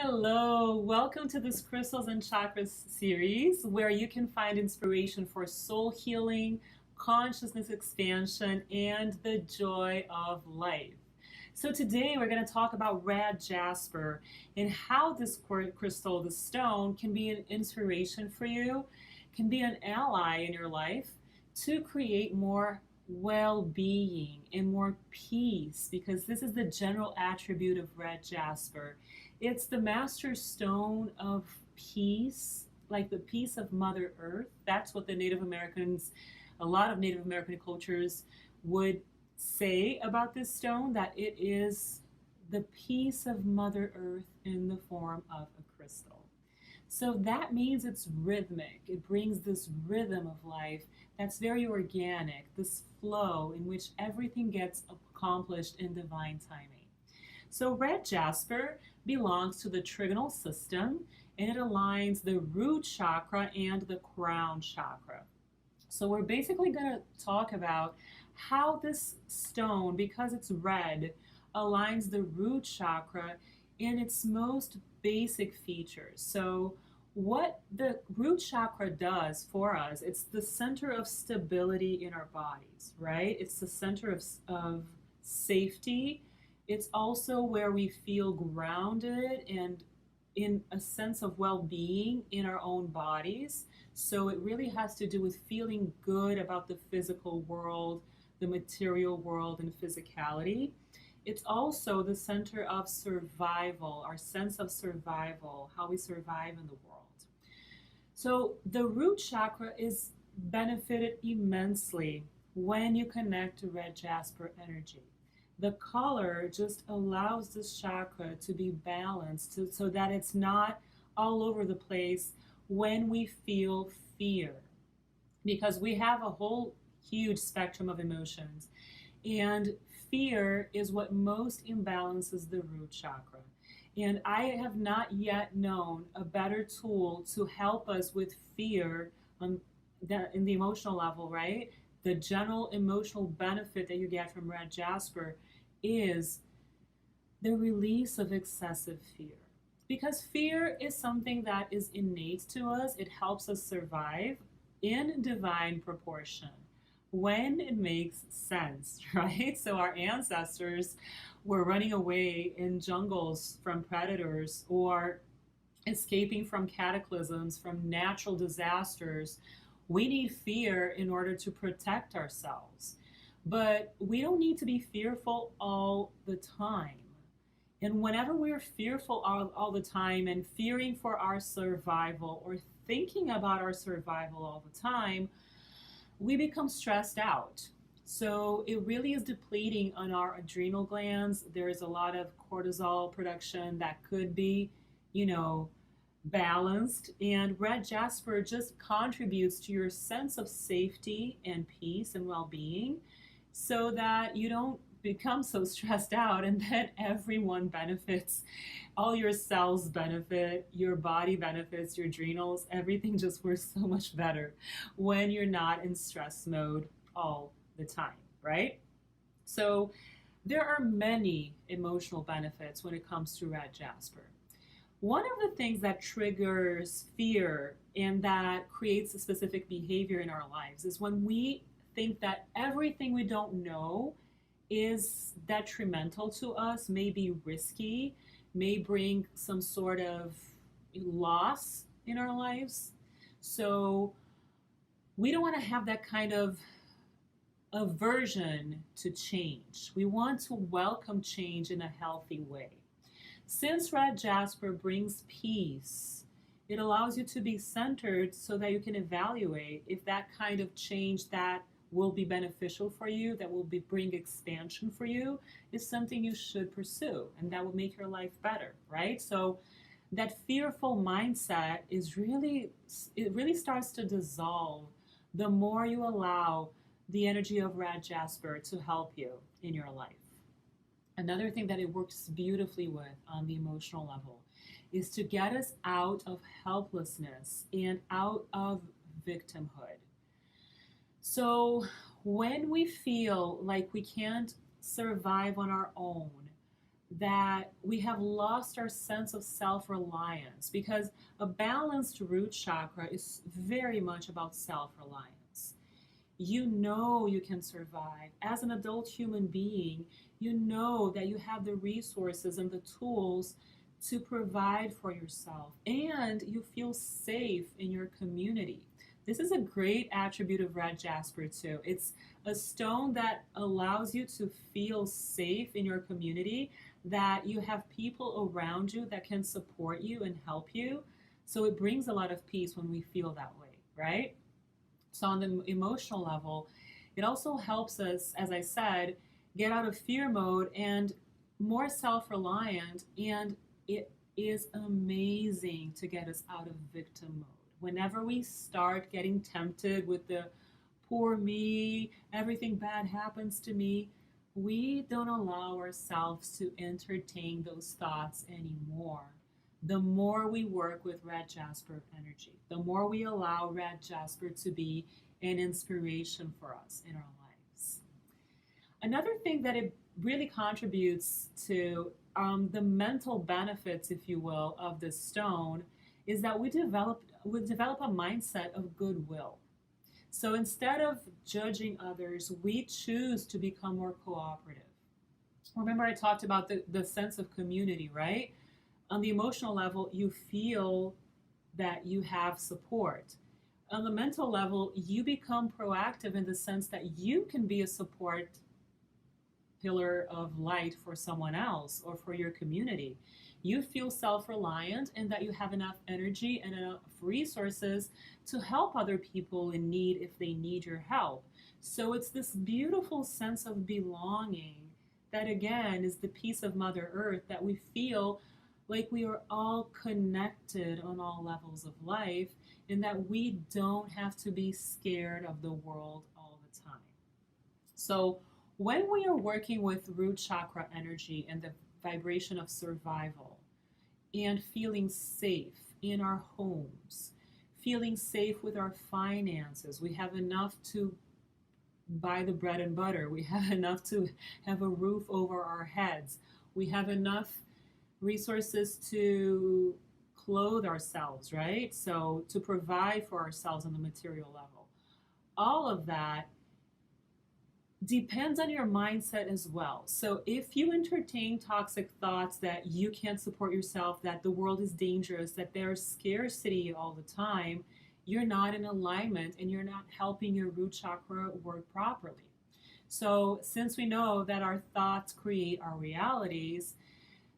Hello, welcome to this Crystals and Chakras series where you can find inspiration for soul healing, consciousness expansion, and the joy of life. So today we're going to talk about red jasper and how this crystal, the stone, can be an inspiration for you, can be an ally in your life to create more well-being and more peace, because this is the general attribute of red jasper. It's the master stone of peace, like the peace of Mother Earth. That's what the Native Americans, a lot of Native American cultures would say about this stone, that it is the peace of Mother Earth in the form of a crystal. So that means it's rhythmic. It brings this rhythm of life that's very organic, this flow in which everything gets accomplished in divine timing. So red jasper belongs to the trigonal system, and it aligns the root chakra and the crown chakra. So we're basically going to talk about how this stone, because it's red, aligns the root chakra in its most basic features. So what the root chakra does for us, it's the center of stability in our bodies, right? It's the center of safety. It's also where we feel grounded and in a sense of well-being in our own bodies. So it really has to do with feeling good about the physical world, the material world, and physicality. It's also the center of survival, our sense of survival, how we survive in the world. So the root chakra is benefited immensely when you connect to red jasper energy. The color just allows this chakra to be balanced so that it's not all over the place when we feel fear. Because we have a whole huge spectrum of emotions, and fear is what most imbalances the root chakra. And I have not yet known a better tool to help us with fear in the emotional level, right? The general emotional benefit that you get from red jasper is the release of excessive fear. Because fear is something that is innate to us. It helps us survive in divine proportion when it makes sense, right? So our ancestors were running away in jungles from predators, or escaping from cataclysms, from natural disasters. We need fear in order to protect ourselves. But we don't need to be fearful all the time. And whenever we're fearful all the time and fearing for our survival, or thinking about our survival all the time, we become stressed out. So it really is depleting on our adrenal glands. There is a lot of cortisol production that could be, balanced. And red jasper just contributes to your sense of safety and peace and well-being, so that you don't become so stressed out, and then everyone benefits. All your cells benefit, your body benefits, your adrenals, everything just works so much better when you're not in stress mode all the time, right? So there are many emotional benefits when it comes to red jasper. One of the things that triggers fear and that creates a specific behavior in our lives is when we think that everything we don't know is detrimental to us, may be risky, may bring some sort of loss in our lives. So we don't want to have that kind of aversion to change. We want to welcome change in a healthy way. Since red jasper brings peace, it allows you to be centered so that you can evaluate if that kind of change that will be beneficial for you, that will bring expansion for you, is something you should pursue, and that will make your life better, right? So that fearful mindset it really starts to dissolve the more you allow the energy of red jasper to help you in your life. Another thing that it works beautifully with on the emotional level is to get us out of helplessness and out of victimhood. So when we feel like we can't survive on our own, that we have lost our sense of self-reliance, because a balanced root chakra is very much about self-reliance. You know you can survive. As an adult human being, you know that you have the resources and the tools to provide for yourself, and you feel safe in your community. This is a great attribute of red jasper too. It's a stone that allows you to feel safe in your community, that you have people around you that can support you and help you. So it brings a lot of peace when we feel that way, right? So on the emotional level, it also helps us, as I said, get out of fear mode and more self-reliant, and it is amazing to get us out of victim mode. Whenever we start getting tempted with the poor me, everything bad happens to me, we don't allow ourselves to entertain those thoughts anymore. The more we work with red jasper energy, the more we allow red jasper to be an inspiration for us in our lives. Another thing that it really contributes to the mental benefits, if you will, of this stone is that we develop a mindset of goodwill. So instead of judging others, we choose to become more cooperative. Remember, I talked about the sense of community, right? On the emotional level, you feel that you have support. On the mental level, you become proactive in the sense that you can be a support pillar of light for someone else or for your community. You feel self reliant and that you have enough energy and enough resources to help other people in need if they need your help. So it's this beautiful sense of belonging that, again, is the peace of Mother Earth, that we feel like we are all connected on all levels of life and that we don't have to be scared of the world all the time. So when we are working with root chakra energy and the vibration of survival and feeling safe in our homes, feeling safe with our finances, we have enough to buy the bread and butter, we have enough to have a roof over our heads, we have enough resources to clothe ourselves, right? So to provide for ourselves on the material level. All of that depends on your mindset as well. So if you entertain toxic thoughts that you can't support yourself, that the world is dangerous, that there's scarcity all the time, you're not in alignment and you're not helping your root chakra work properly. So since we know that our thoughts create our realities,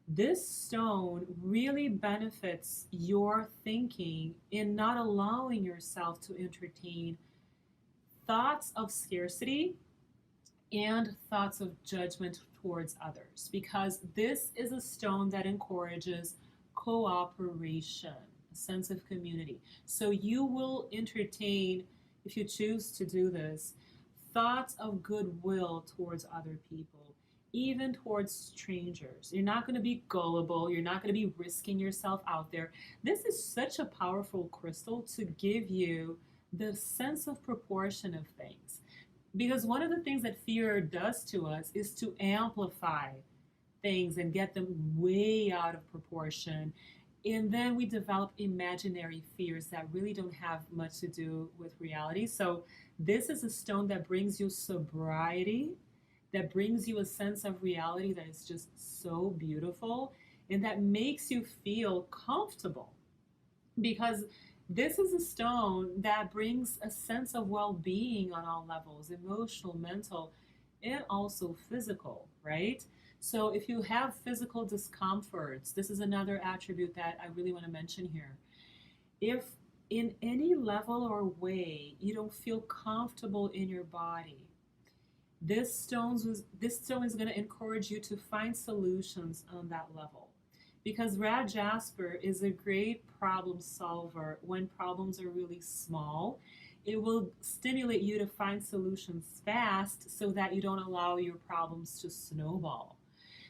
this stone really benefits your thinking in not allowing yourself to entertain thoughts of scarcity and thoughts of judgment towards others, because this is a stone that encourages cooperation, a sense of community. So you will entertain, if you choose to do this, thoughts of goodwill towards other people, even towards strangers. You're not going to be gullible. You're not going to be risking yourself out there. This is such a powerful crystal to give you the sense of proportion of things. Because one of the things that fear does to us is to amplify things and get them way out of proportion. And then we develop imaginary fears that really don't have much to do with reality. So this is a stone that brings you sobriety, that brings you a sense of reality that is just so beautiful and that makes you feel comfortable. Because this is a stone that brings a sense of well-being on all levels, emotional, mental, and also physical, right? So if you have physical discomforts, this is another attribute that I really want to mention here. If in any level or way you don't feel comfortable in your body, this stone is going to encourage you to find solutions on that level. Because red jasper is a great problem solver when problems are really small. It will stimulate you to find solutions fast so that you don't allow your problems to snowball.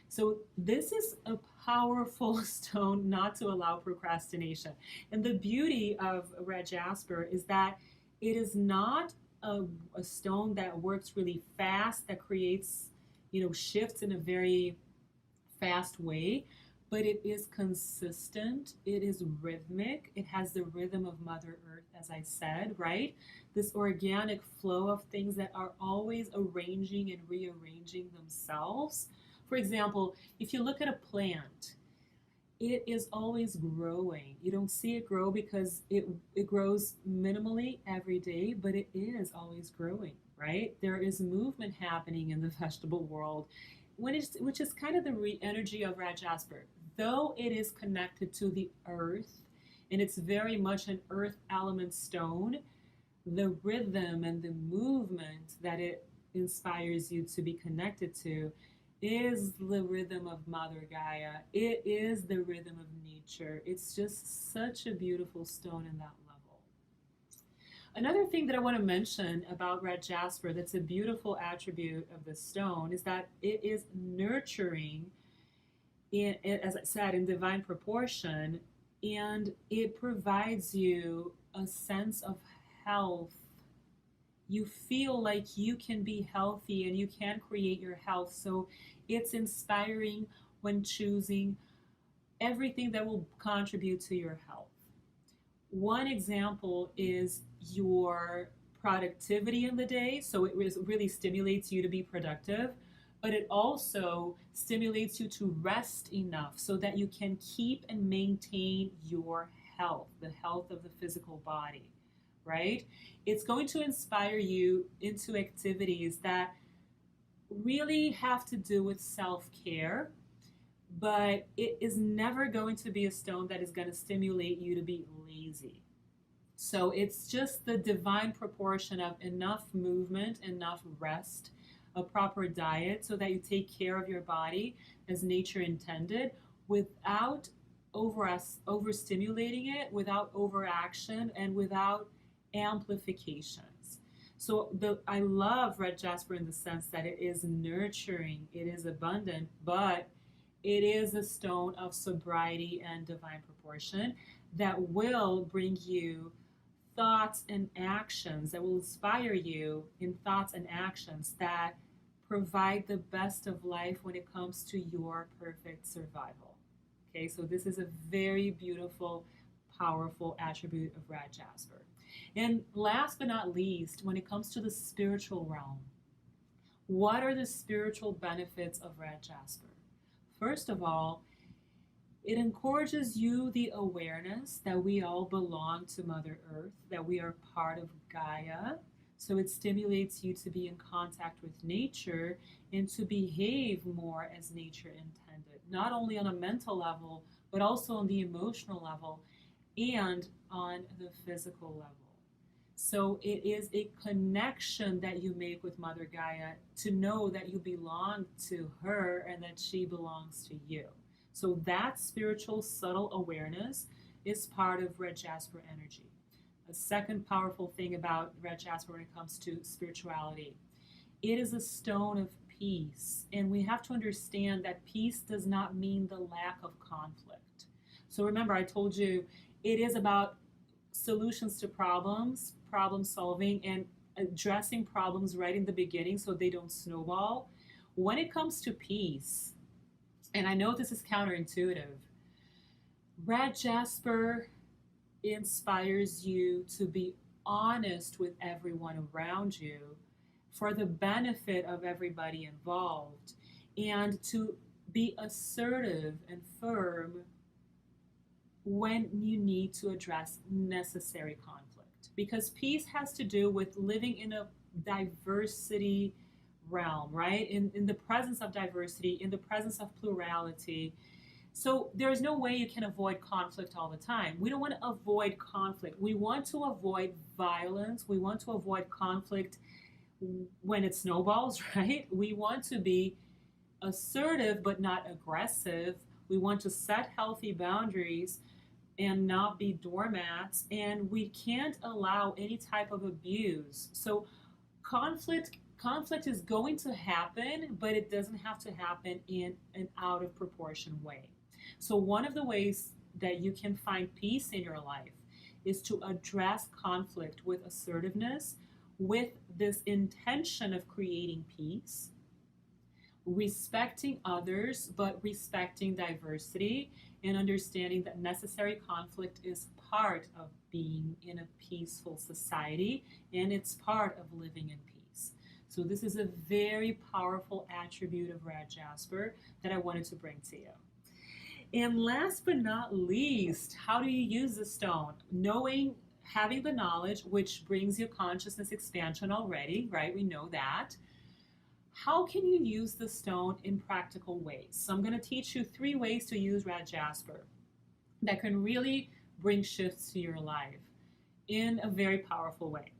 So this is a powerful stone not to allow procrastination. And the beauty of red jasper is that it is not a stone that works really fast, that creates, shifts in a very fast way, but it is consistent, it is rhythmic, it has the rhythm of Mother Earth, as I said, right? This organic flow of things that are always arranging and rearranging themselves. For example, if you look at a plant, it is always growing. You don't see it grow because it grows minimally every day, but it is always growing, right? There is movement happening in the vegetable world, which is kind of the energy of Red Jasper. Though it is connected to the earth, and it's very much an earth element stone, the rhythm and the movement that it inspires you to be connected to is the rhythm of Mother Gaia. It is the rhythm of nature. It's just such a beautiful stone in that level. Another thing that I want to mention about Red Jasper that's a beautiful attribute of this stone is that it is nurturing, as I said, in divine proportion, and it provides you a sense of health. You feel like you can be healthy and you can create your health. So it's inspiring when choosing everything that will contribute to your health. One example is your productivity in the day. So it really stimulates you to be productive, but it also stimulates you to rest enough so that you can keep and maintain your health, the health of the physical body, right? It's going to inspire you into activities that really have to do with self-care, but it is never going to be a stone that is going to stimulate you to be lazy. So it's just the divine proportion of enough movement, enough rest, a proper diet so that you take care of your body as nature intended without overstimulating it, without overaction, and without amplifications. So I love Red Jasper in the sense that it is nurturing, it is abundant, but it is a stone of sobriety and divine proportion that will bring you thoughts and actions, that will inspire you in thoughts and actions that provide the best of life when it comes to your perfect survival. Okay, so this is a very beautiful, powerful attribute of Red Jasper. And last but not least, when it comes to the spiritual realm, what are the spiritual benefits of Red Jasper? First of all, it encourages you the awareness that we all belong to Mother Earth, that we are part of Gaia. So it stimulates you to be in contact with nature and to behave more as nature intended, not only on a mental level, but also on the emotional level and on the physical level. So it is a connection that you make with Mother Gaia to know that you belong to her and that she belongs to you. So that spiritual subtle awareness is part of Red Jasper energy. A second powerful thing about Red Jasper when it comes to spirituality, it is a stone of peace. And we have to understand that peace does not mean the lack of conflict. So remember, I told you it is about solutions to problems, problem solving, and addressing problems right in the beginning so they don't snowball. When it comes to peace, and I know this is counterintuitive, Red Jasper inspires you to be honest with everyone around you for the benefit of everybody involved, and to be assertive and firm when you need to address necessary conflict. Because peace has to do with living in a diversity realm, right? In the presence of diversity, in the presence of plurality. So there is no way you can avoid conflict all the time. We don't want to avoid conflict. We want to avoid violence. We want to avoid conflict when it snowballs, right? We want to be assertive but not aggressive. We want to set healthy boundaries and not be doormats, and we can't allow any type of abuse. So conflict is going to happen, but it doesn't have to happen in an out of proportion way. So one of the ways that you can find peace in your life is to address conflict with assertiveness, with this intention of creating peace, respecting others, but respecting diversity and understanding that necessary conflict is part of being in a peaceful society and it's part of living in peace. So, this is a very powerful attribute of Red Jasper that I wanted to bring to you. And last but not least, how do you use the stone? Knowing, having the knowledge, which brings you consciousness expansion already, right? We know that. How can you use the stone in practical ways? So I'm going to teach you 3 ways to use Red Jasper that can really bring shifts to your life in a very powerful way.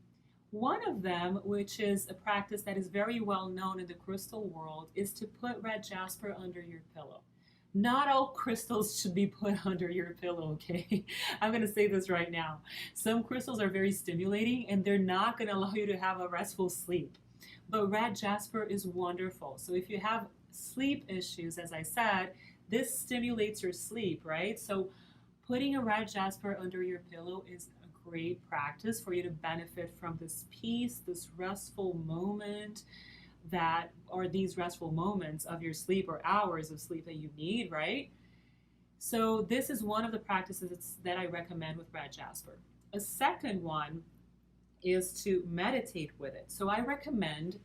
One of them, which is a practice that is very well known in the crystal world, is to put Red Jasper under your pillow. Not all crystals should be put under your pillow, okay? I'm going to say this right now. Some crystals are very stimulating and they're not going to allow you to have a restful sleep. But Red Jasper is wonderful. So if you have sleep issues, as I said, this stimulates your sleep, right? So putting a Red Jasper under your pillow is a great practice for you to benefit from this peace, this restful moment that, or these restful moments of your sleep or hours of sleep that you need, right? So this is one of the practices that I recommend with Red Jasper. A second one is to meditate with it. So I recommend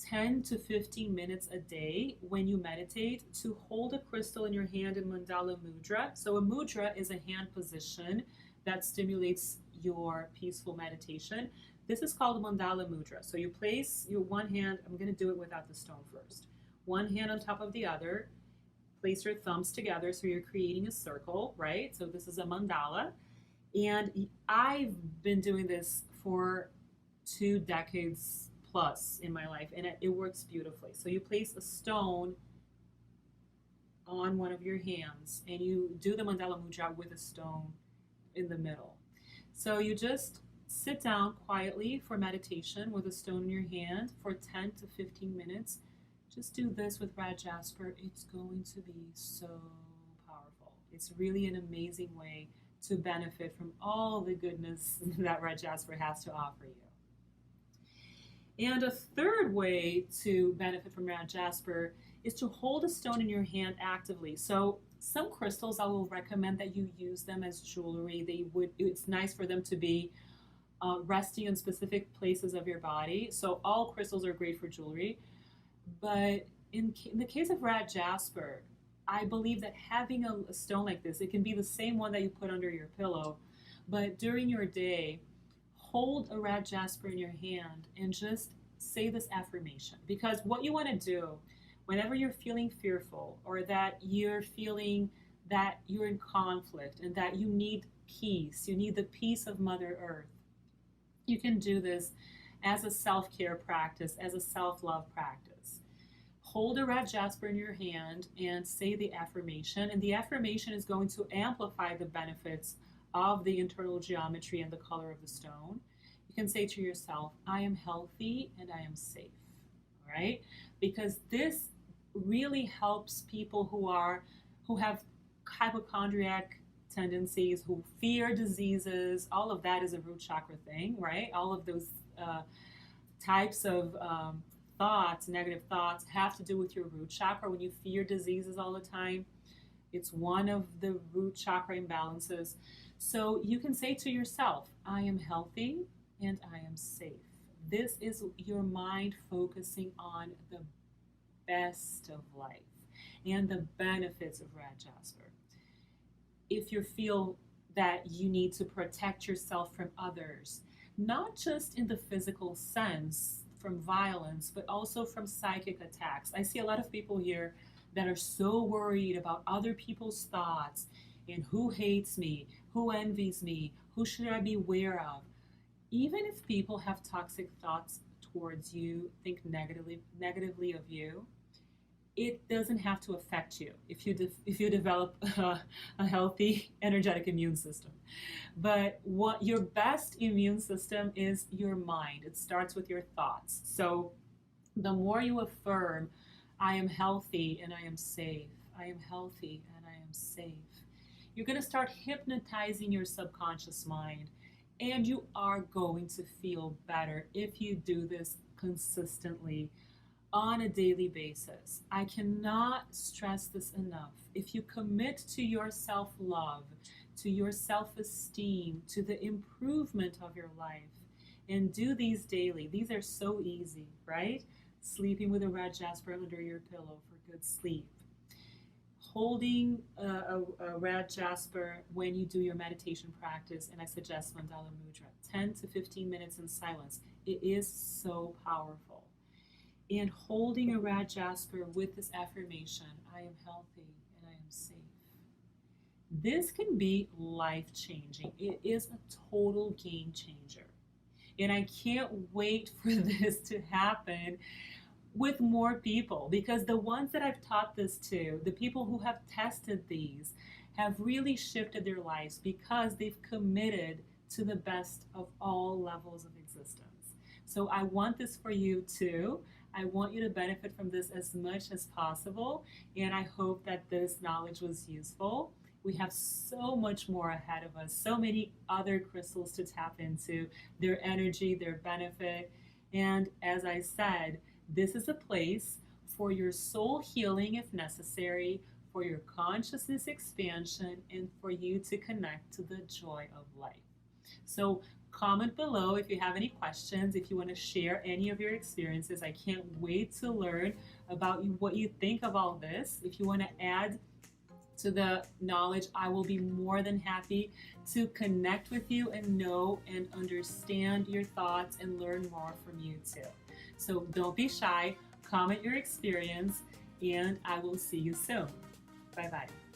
10 to 15 minutes a day when you meditate to hold a crystal in your hand in Mandala Mudra. So a mudra is a hand position that stimulates your peaceful meditation. This is called Mandala Mudra. So you place your one hand, I'm going to do it without the stone first. One hand on top of the other, place your thumbs together so you're creating a circle, right? So this is a mandala. And I've been doing this for 2 decades plus in my life, and it works beautifully. So you place a stone on one of your hands, and you do the Mandala Mudra with a stone in the middle. So you just sit down quietly for meditation with a stone in your hand for 10 to 15 minutes. Just do this with Red Jasper. It's going to be so powerful. It's really an amazing way to benefit from all the goodness that Red Jasper has to offer you. And a third way to benefit from Red Jasper is to hold a stone in your hand actively. So some crystals, I will recommend that you use them as jewelry. It's nice for them to be resting in specific places of your body. So all crystals are great for jewelry. But in the case of Red Jasper, I believe that having a stone like this, it can be the same one that you put under your pillow, but during your day, hold a Red Jasper in your hand and just say this affirmation. Because what you want to do whenever you're feeling fearful or that you're feeling that you're in conflict and that you need peace, you need the peace of Mother Earth, you can do this as a self-care practice, as a self-love practice. Hold a Red Jasper in your hand and say the affirmation, and the affirmation is going to amplify the benefits of the internal geometry and the color of the stone. You can say to yourself, I am healthy and I am safe, right? Because this really helps people who have hypochondriac tendencies, who fear diseases. All of that is a root chakra thing, right? All of those types of thoughts, negative thoughts, have to do with your root chakra. When you fear diseases all the time, it's one of the root chakra imbalances. So you can say to yourself, I am healthy and I am safe. This is your mind focusing on the best of life and the benefits of Red Jasper. If you feel that you need to protect yourself from others, not just in the physical sense from violence, but also from psychic attacks. I see a lot of people here that are so worried about other people's thoughts and who hates me, who envies me, who should I be aware of. Even if people have toxic thoughts towards you, think negatively of you, it doesn't have to affect you if you develop a healthy energetic immune system. But what your best immune system is your mind. It starts with your thoughts. So the more you affirm, I am healthy and I am safe, I am healthy and I am safe, you're going to start hypnotizing your subconscious mind, and you are going to feel better if you do this consistently on a daily basis. I cannot stress this enough. If you commit to your self-love, to your self-esteem, to the improvement of your life, and do these daily, these are so easy, right? Sleeping with a red jasper under your pillow for good sleep. Holding a red jasper when you do your meditation practice, and I suggest Mandala Mudra, 10 to 15 minutes in silence. It is so powerful. And holding a red jasper with this affirmation, I am healthy and I am safe. This can be life-changing. It is a total game changer. And I can't wait for this to happen with more people, because the ones that I've taught this to, the people who have tested these, have really shifted their lives because they've committed to the best of all levels of existence. So I want this for you too. I want you to benefit from this as much as possible, and I hope that this knowledge was useful. We have so much more ahead of us, so many other crystals to tap into, their energy, their benefit. And as I said, this is a place for your soul healing if necessary, for your consciousness expansion, and for you to connect to the joy of life. So comment below if you have any questions, if you want to share any of your experiences. I can't wait to learn about what you think of all this. If you want to add to the knowledge, I will be more than happy to connect with you and know and understand your thoughts and learn more from you too. So don't be shy, comment your experience, and I will see you soon. Bye-bye.